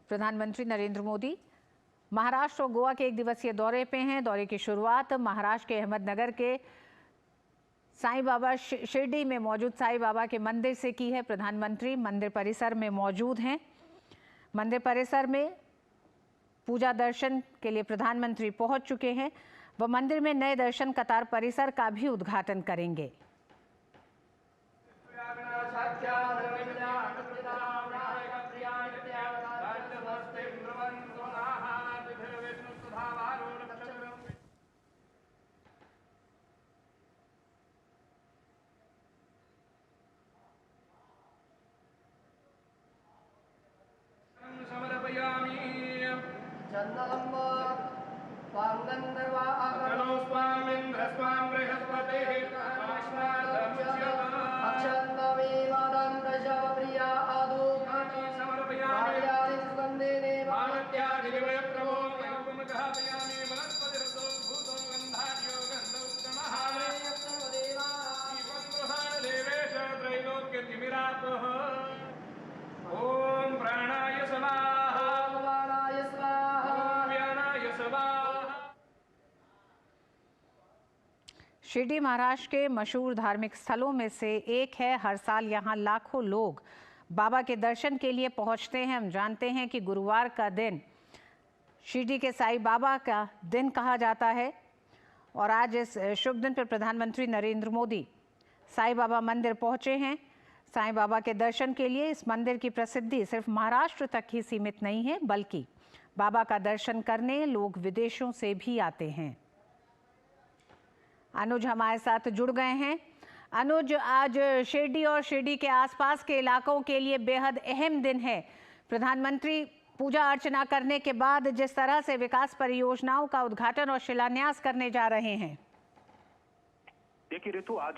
प्रधानमंत्री नरेंद्र मोदी महाराष्ट्र और गोवा के 1 दिवसीय दौरे पे हैं। दौरे की शुरुआत महाराष्ट्र के अहमदनगर के साईं बाबा शिरडी में मौजूद साईं बाबा के मंदिर से की है। प्रधानमंत्री मंदिर परिसर में मौजूद हैं। मंदिर परिसर में पूजा दर्शन के लिए प्रधानमंत्री पहुंच चुके हैं। वह मंदिर में नए दर्शन कतार परिसर का भी उद्घाटन करेंगे। ओम प्राणाय स्वाहा ओम वाणाय स्वाहा ओम व्यानाय स्वाहा। शिरडी महाराष्ट्र के मशहूर धार्मिक स्थलों में से एक है। हर साल यहाँ लाखों लोग बाबा के दर्शन के लिए पहुँचते हैं। हम जानते हैं कि गुरुवार का दिन शिरडी के साईं बाबा का दिन कहा जाता है और आज इस शुभ दिन पर प्रधानमंत्री नरेंद्र मोदी साईं बाबा मंदिर पहुँचे हैं। साईं बाबा के दर्शन के लिए इस मंदिर की प्रसिद्धि सिर्फ महाराष्ट्र तक ही सीमित नहीं है, बल्कि बाबा का दर्शन करने लोग विदेशों से भी आते हैं। अनुज हमारे साथ जुड़ गए हैं। अनुज, आज शिरडी और शिरडी के आसपास के इलाकों के लिए बेहद अहम दिन है। प्रधानमंत्री पूजा अर्चना करने के बाद जिस तरह से विकास परियोजनाओं का उद्घाटन और शिलान्यास करने जा रहे हैं। देखिए ऋतु, आज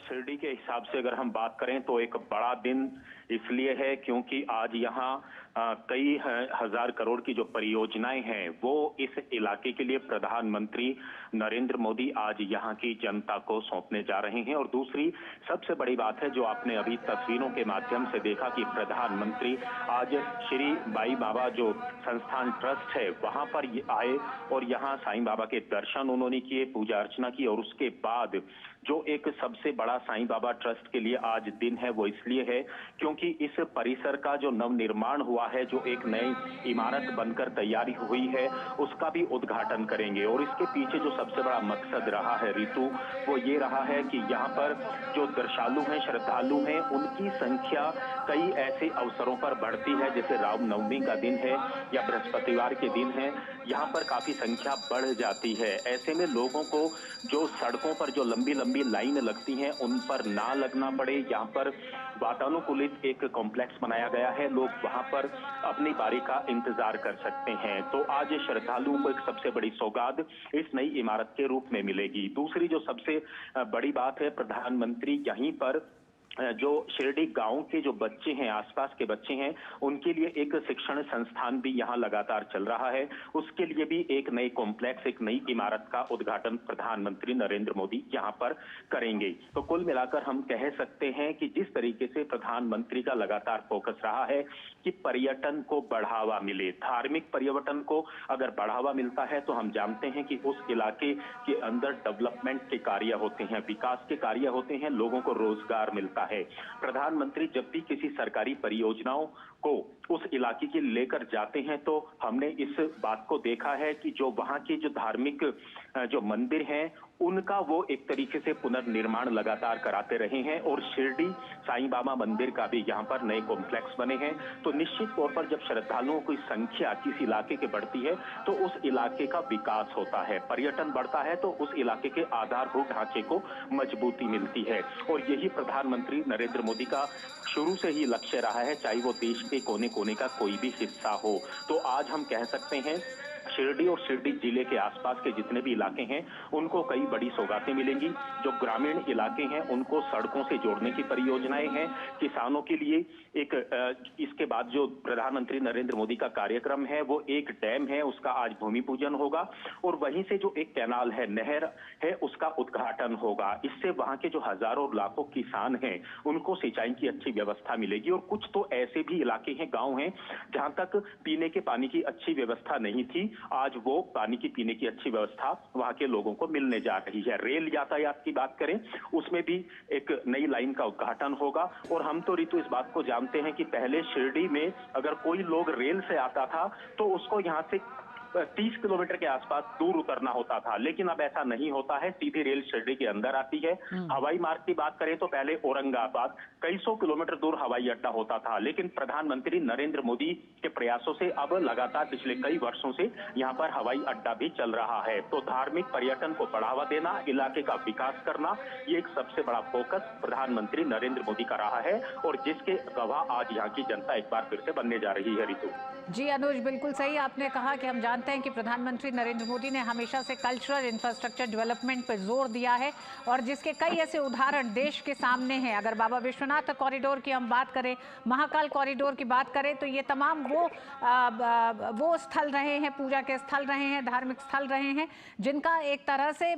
शिरडी के हिसाब से अगर हम बात करें तो एक बड़ा दिन इसलिए है क्योंकि आज यहाँ कई हजार करोड़ की जो परियोजनाएं हैं वो इस इलाके के लिए प्रधानमंत्री नरेंद्र मोदी आज यहाँ की जनता को सौंपने जा रहे हैं। और दूसरी सबसे बड़ी बात है जो आपने अभी तस्वीरों के माध्यम से देखा कि प्रधानमंत्री आज श्री बाई बाबा जो संस्थान ट्रस्ट है वहां पर आए और यहाँ साईं बाबा के दर्शन उन्होंने किए, पूजा अर्चना की। और उसके बाद जो एक सबसे बड़ा साईं बाबा ट्रस्ट के लिए आज दिन है वो इसलिए है क्योंकि इस परिसर का जो नवनिर्माण हुआ है, जो एक नई इमारत बनकर तैयारी हुई है, उसका भी उद्घाटन करेंगे। और इसके पीछे जो सबसे बड़ा मकसद रहा है ऋतु, वो ये रहा है कि यहाँ पर जो दर्शनालु हैं, श्रद्धालु हैं, उनकी संख्या कई ऐसे अवसरों पर बढ़ती है, जैसे रामनवमी का दिन है या बृहस्पतिवार के दिन है, यहाँ पर काफी संख्या बढ़ जाती है। ऐसे में लोगों को जो सड़कों पर जो लंबी लंबी लाइन लगती हैं उन पर ना लगना पड़े। यहाँ पर वातानुकूलित एक कॉम्प्लेक्स बनाया गया है, लोग वहां पर अपनी बारी का इंतजार कर सकते हैं। तो आज श्रद्धालुओं को एक सबसे बड़ी सौगात इस नई इमारत के रूप में मिलेगी। दूसरी जो सबसे बड़ी बात है, प्रधानमंत्री यहीं पर जो शिरडी गांव के जो बच्चे हैं, आसपास के बच्चे हैं, उनके लिए एक शिक्षण संस्थान भी यहां लगातार चल रहा है। उसके लिए भी एक नई कॉम्प्लेक्स, एक नई इमारत का उद्घाटन प्रधानमंत्री नरेंद्र मोदी यहां पर करेंगे। तो कुल मिलाकर हम कह सकते हैं कि जिस तरीके से प्रधानमंत्री का लगातार फोकस रहा है कि पर्यटन को बढ़ावा मिले, धार्मिक पर्यटन को अगर बढ़ावा मिलता है तो हम जानते हैं कि उस इलाके के अंदर डेवलपमेंट के कार्य होते हैं, विकास के कार्य होते हैं, लोगों को रोजगार मिलता है। प्रधानमंत्री जब भी किसी सरकारी परियोजनाओं को उस इलाके के लेकर जाते हैं तो हमने इस बात को देखा है कि जो वहां के जो धार्मिक जो मंदिर हैं उनका वो एक तरीके से पुनर्निर्माण लगातार कराते रहे हैं। और शिरडी साईं बाबा मंदिर का भी यहाँ पर नए कॉम्प्लेक्स बने हैं। तो निश्चित तौर पर जब श्रद्धालुओं की संख्या किसी इलाके के बढ़ती है तो उस इलाके का विकास होता है, पर्यटन बढ़ता है, तो उस इलाके के आधारभूत ढांचे को मजबूती मिलती है। और यही प्रधानमंत्री नरेंद्र मोदी का शुरू से ही लक्ष्य रहा है, चाहे वो देश के कोने कोने का कोई भी हिस्सा हो। तो आज हम कह सकते हैं शिरडी और शिरडी जिले के आसपास के जितने भी इलाके हैं उनको कई बड़ी सौगातें मिलेंगी। जो ग्रामीण इलाके हैं उनको सड़कों से जोड़ने की परियोजनाएं हैं। किसानों के लिए एक इसके बाद जो प्रधानमंत्री नरेंद्र मोदी का कार्यक्रम है वो एक डैम है, उसका आज भूमि पूजन होगा और वहीं से जो एक कैनाल है, नहर है, उसका उद्घाटन होगा। इससे वहां के जो हजारों लाखों किसान हैं उनको सिंचाई की अच्छी व्यवस्था मिलेगी। और कुछ तो ऐसे भी इलाके हैं, गांव हैं, जहां तक पीने के पानी की अच्छी व्यवस्था नहीं थी, आज वो पानी की पीने की अच्छी व्यवस्था वहां के लोगों को मिलने जा रही है। रेल यातायात की बात करें उसमें भी एक नई लाइन का उद्घाटन होगा। और हम तो ऋतु इस बात को जानते हैं कि पहले शिरडी में अगर कोई लोग रेल से आता था तो उसको यहाँ से 30 किलोमीटर के आसपास दूर उतरना होता था, लेकिन अब ऐसा नहीं होता है, सीधी रेल शिरडी के अंदर आती है। हवाई मार्ग की बात करें तो पहले औरंगाबाद कई सौ किलोमीटर दूर हवाई अड्डा होता था, लेकिन प्रधानमंत्री नरेंद्र मोदी के प्रयासों से अब लगातार पिछले कई वर्षों से यहाँ पर हवाई अड्डा भी चल रहा है। तो धार्मिक पर्यटन को बढ़ावा देना, इलाके का विकास करना, ये एक सबसे बड़ा फोकस प्रधानमंत्री नरेंद्र मोदी का रहा है और जिसके गवाह आज यहाँ की जनता एक बार फिर से बनने जा रही है। ऋतु जी अनुज, बिल्कुल सही आपने कहा कि हम जानते हैं कि प्रधानमंत्री नरेंद्र मोदी ने हमेशा से कल्चरल इंफ्रास्ट्रक्चर डेवलपमेंट पर जोर दिया है और जिसके कई ऐसे उदाहरण देश के सामने हैं। अगर बाबा विश्वनाथ कॉरिडोर की हम बात करें, महाकाल कॉरिडोर की बात करें, तो ये तमाम वो स्थल रहे हैं, पूजा के स्थल रहे हैं, धार्मिक स्थल रहे हैं, जिनका एक तरह से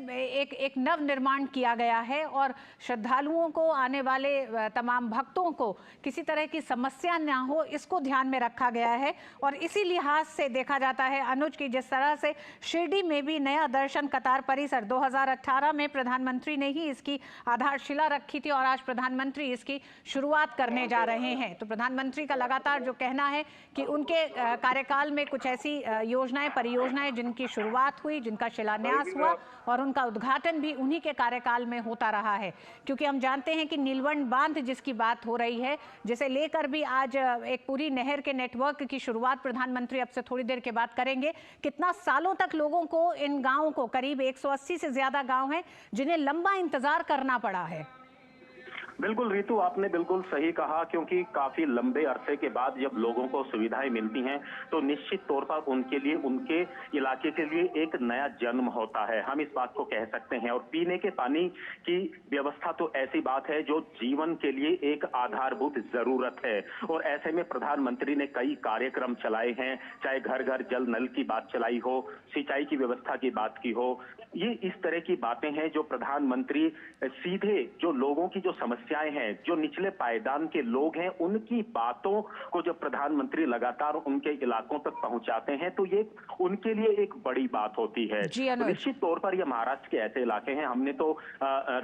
एक नव निर्माण किया गया है और श्रद्धालुओं को, आने वाले तमाम भक्तों को किसी तरह की समस्या ना हो, इसको ध्यान में रखा गया है। और इसी लिहाज से देखा जाता है अनुज की जिस तरह से शिरडी में भी नया दर्शन कतार परिसर 2018 में प्रधानमंत्री ने ही इसकी आधारशिला रखी थी और आज प्रधानमंत्री इसकी शुरुआत करने जा रहे हैं। तो प्रधानमंत्री का लगातार जो कहना है कि उनके कार्यकाल में कुछ ऐसी योजनाएं, परियोजनाएं जिनकी शुरुआत हुई, जिनका शिलान्यास हुआ और उनका उद्घाटन भी उन्हीं के कार्यकाल में होता रहा है। क्योंकि हम जानते हैं कि नीलवंड बांध जिसकी बात हो रही है, जिसे लेकर भी आज एक पूरी नहर के नेटवर्क की शुरुआत प्रधानमंत्री अब से थोड़ी देर के बाद करेंगे। कितना सालों तक लोगों को, इन गांवों को, करीब 180 से ज्यादा गांव हैं जिन्हें लंबा इंतजार करना पड़ा है। बिल्कुल ऋतु, आपने बिल्कुल सही कहा, क्योंकि काफी लंबे अरसे के बाद जब लोगों को सुविधाएं मिलती हैं तो निश्चित तौर पर उनके लिए, उनके इलाके के लिए एक नया जन्म होता है, हम इस बात को कह सकते हैं। और पीने के पानी की व्यवस्था तो ऐसी बात है जो जीवन के लिए एक आधारभूत जरूरत है। और ऐसे में प्रधानमंत्री ने कई कार्यक्रम चलाए हैं, चाहे घर घर जल नल की बात चलाई हो, सिंचाई की व्यवस्था की बात की हो, ये इस तरह की बातें हैं जो प्रधानमंत्री सीधे जो लोगों की जो समस्याएं हैं, जो निचले पायदान के लोग हैं, उनकी बातों को जब प्रधानमंत्री लगातार उनके इलाकों तक पहुंचाते हैं तो ये उनके लिए एक बड़ी बात होती है। तो निश्चित तौर पर ये महाराष्ट्र के ऐसे इलाके हैं, हमने तो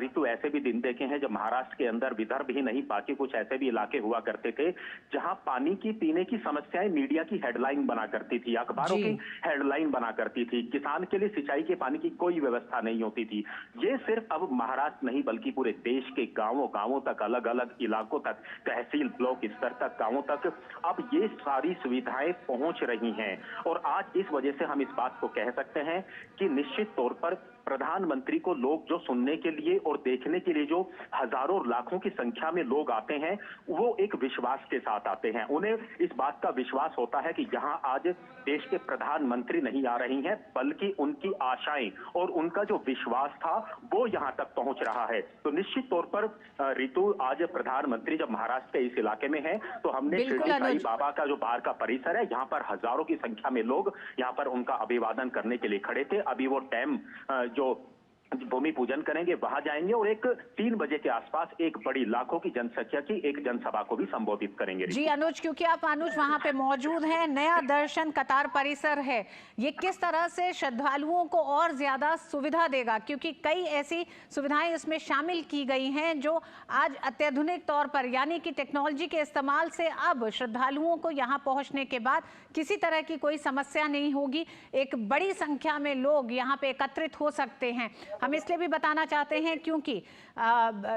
ऋतु ऐसे भी दिन देखे हैं जब महाराष्ट्र के अंदर, विदर्भ ही नहीं बाकी कुछ ऐसे भी इलाके हुआ करते थे जहां पानी की, पीने की समस्याएं मीडिया की हेडलाइन बना करती थी, अखबारों की हेडलाइन बना करती थी। किसान के लिए सिंचाई के पानी की कोई व्यवस्था नहीं होती थी। ये सिर्फ अब महाराष्ट्र नहीं बल्कि पूरे देश के गांवों तक, अलग अलग इलाकों तक, तहसील ब्लॉक स्तर तक, गांवों तक अब ये सारी सुविधाएं पहुंच रही हैं। और आज इस वजह से हम इस बात को कह सकते हैं कि निश्चित तौर पर प्रधानमंत्री को लोग जो सुनने के लिए और देखने के लिए जो हजारों लाखों की संख्या में लोग आते हैं, वो एक विश्वास के साथ आते हैं। उन्हें इस बात का विश्वास होता है कि यहाँ आज देश के प्रधानमंत्री नहीं आ रही हैं, बल्कि उनकी आशाएं और उनका जो विश्वास था वो यहाँ तक पहुंच रहा है। तो निश्चित तौर पर ऋतु, आज प्रधानमंत्री जब महाराष्ट्र के इस इलाके में है तो हमने शिरडी साईं बाबा का जो बाहर का परिसर है, यहाँ पर हजारों की संख्या में लोग यहाँ पर उनका अभिवादन करने के लिए खड़े थे। अभी वो डैम जो भूमि पूजन करेंगे वहां जाएंगे और एक 3 बजे के आसपास एक बड़ी लाखों की जनसंख्या की एक जनसभा को भी संबोधित करेंगे। जी अनुज, क्योंकि आप अनुज वहां पे मौजूद हैं, नया दर्शन कतार परिसर है, ये किस तरह से श्रद्धालुओं को और ज्यादा सुविधा देगा? क्योंकि कई ऐसी सुविधाएं इसमें शामिल की गई हैं जो आज अत्याधुनिक तौर पर, यानी कि टेक्नोलॉजी के इस्तेमाल से अब श्रद्धालुओं को यहाँ पहुंचने के बाद किसी तरह की कोई समस्या नहीं होगी, एक बड़ी संख्या में लोग यहाँ पे एकत्रित हो सकते हैं। हम इसलिए भी बताना चाहते हैं क्योंकि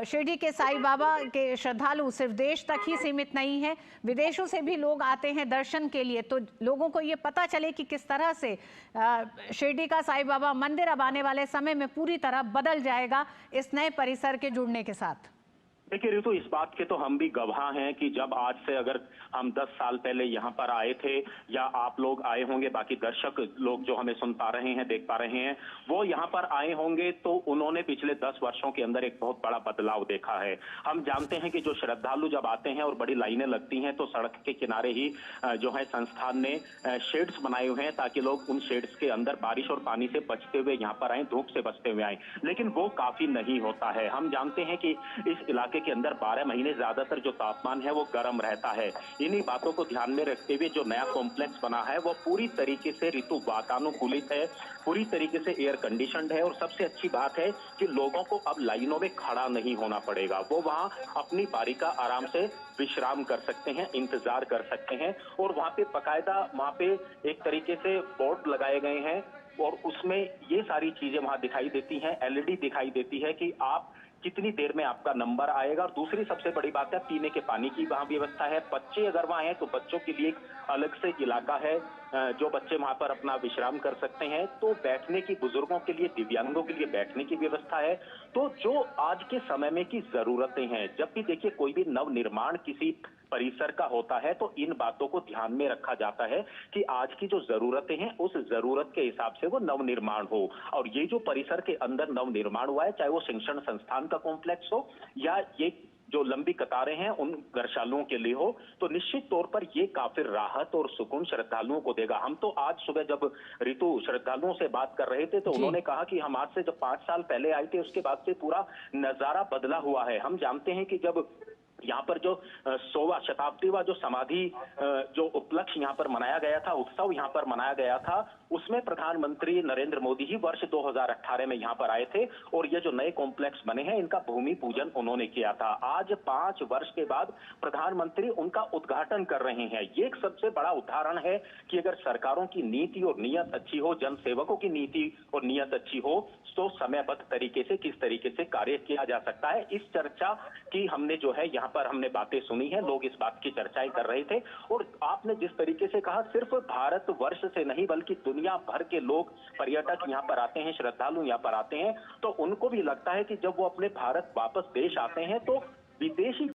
शिरडी के साईं बाबा के श्रद्धालु सिर्फ देश तक ही सीमित नहीं है, विदेशों से भी लोग आते हैं दर्शन के लिए। तो लोगों को ये पता चले कि किस तरह से शिरडी का साईं बाबा मंदिर अब आने वाले समय में पूरी तरह बदल जाएगा इस नए परिसर के जुड़ने के साथ। देखिए ऋतु, इस बात के तो हम भी गवाह हैं कि जब आज से अगर हम 10 साल पहले यहाँ पर आए थे, या आप लोग आए होंगे, बाकी दर्शक लोग जो हमें सुन पा रहे हैं, देख पा रहे हैं, वो यहाँ पर आए होंगे तो उन्होंने पिछले 10 वर्षों के अंदर एक बहुत बड़ा बदलाव देखा है। हम जानते हैं कि जो श्रद्धालु जब आते हैं और बड़ी लाइनें लगती हैं तो सड़क के किनारे ही जो है संस्थान ने शेड्स बनाए हुए हैं ताकि लोग उन शेड्स के अंदर बारिश और पानी से बचते हुए यहाँ पर आए, धूप से बचते हुए आए, लेकिन वो काफी नहीं होता है। हम जानते हैं कि इस इलाके के अंदर 12 महीने ज्यादातर जो तापमान है वो गर्म रहता है। इन्हीं बातों को ध्यान में रखते हुए जो नया कॉम्प्लेक्स बना है वो पूरी तरीके से ऋतु वातानुकूलित है, पूरी तरीके से एयर कंडीशनड है, और सबसे अच्छी बात है कि लोगों को अब लाइनों में खड़ा नहीं होना पड़ेगा। वो वहां अपनी बारी का आराम से विश्राम कर सकते हैं, इंतजार कर सकते हैं, और वहां पे बकायदा वहां पे एक तरीके से बोर्ड लगाए गए हैं और उसमें ये सारी चीजें वहां दिखाई देती हैं, एलईडी दिखाई देती है कि आप कितनी देर में आपका नंबर आएगा। और दूसरी सबसे बड़ी बात है, पीने के पानी की वहां व्यवस्था है। बच्चे अगर वहां हैं तो बच्चों के लिए एक अलग से इलाका है, जो बच्चे वहां पर अपना विश्राम कर सकते हैं। तो बैठने की, बुजुर्गों के लिए, दिव्यांगों के लिए बैठने की व्यवस्था है। तो जो आज के समय में की जरूरतें हैं, जब भी देखिए कोई भी नव निर्माण किसी परिसर का होता है तो इन बातों को ध्यान में रखा जाता है कि आज की जो जरूरतें हैं उस जरूरत के हिसाब से वो नव निर्माण हो। और ये जो परिसर के अंदर नव निर्माण हुआ है, चाहे वो शिक्षण संस्थान का कॉम्प्लेक्स हो या ये जो लंबी कतारें हैं उन दर्शनालुओं के लिए हो, तो निश्चित तौर पर ये काफी राहत और सुकून श्रद्धालुओं को देगा। हम तो आज सुबह जब ऋतु श्रद्धालुओं से बात कर रहे थे तो जी। उन्होंने कहा कि हम आज से जब 5 साल पहले आए थे उसके बाद से पूरा नजारा बदला हुआ है। हम जानते हैं कि जब यहाँ पर जो 100वां शताब्दीवा जो समाधि जो उपलक्ष्य यहाँ पर मनाया गया था, उत्सव यहाँ पर मनाया गया था, उसमें प्रधानमंत्री नरेंद्र मोदी ही वर्ष 2018 में यहाँ पर आए थे और ये जो नए कॉम्प्लेक्स बने हैं इनका भूमि पूजन उन्होंने किया था। आज 5 वर्ष के बाद प्रधानमंत्री उनका उद्घाटन कर रहे हैं। ये एक सबसे बड़ा उदाहरण है कि अगर सरकारों की नीति और नीयत अच्छी हो, जन सेवकों की नीति और नीयत अच्छी हो, तो समयबद्ध तरीके से किस तरीके से कार्य किया जा सकता है। इस चर्चा की हमने जो है यहाँ पर हमने बातें सुनी है, लोग इस बात की चर्चाएं कर रहे थे। और आपने जिस तरीके से कहा, सिर्फ भारत वर्ष से नहीं बल्कि दुनिया भर के लोग, पर्यटक यहाँ पर आते हैं, श्रद्धालु यहाँ पर आते हैं, तो उनको भी लगता है कि जब वो अपने भारत वापस देश आते हैं तो विदेशी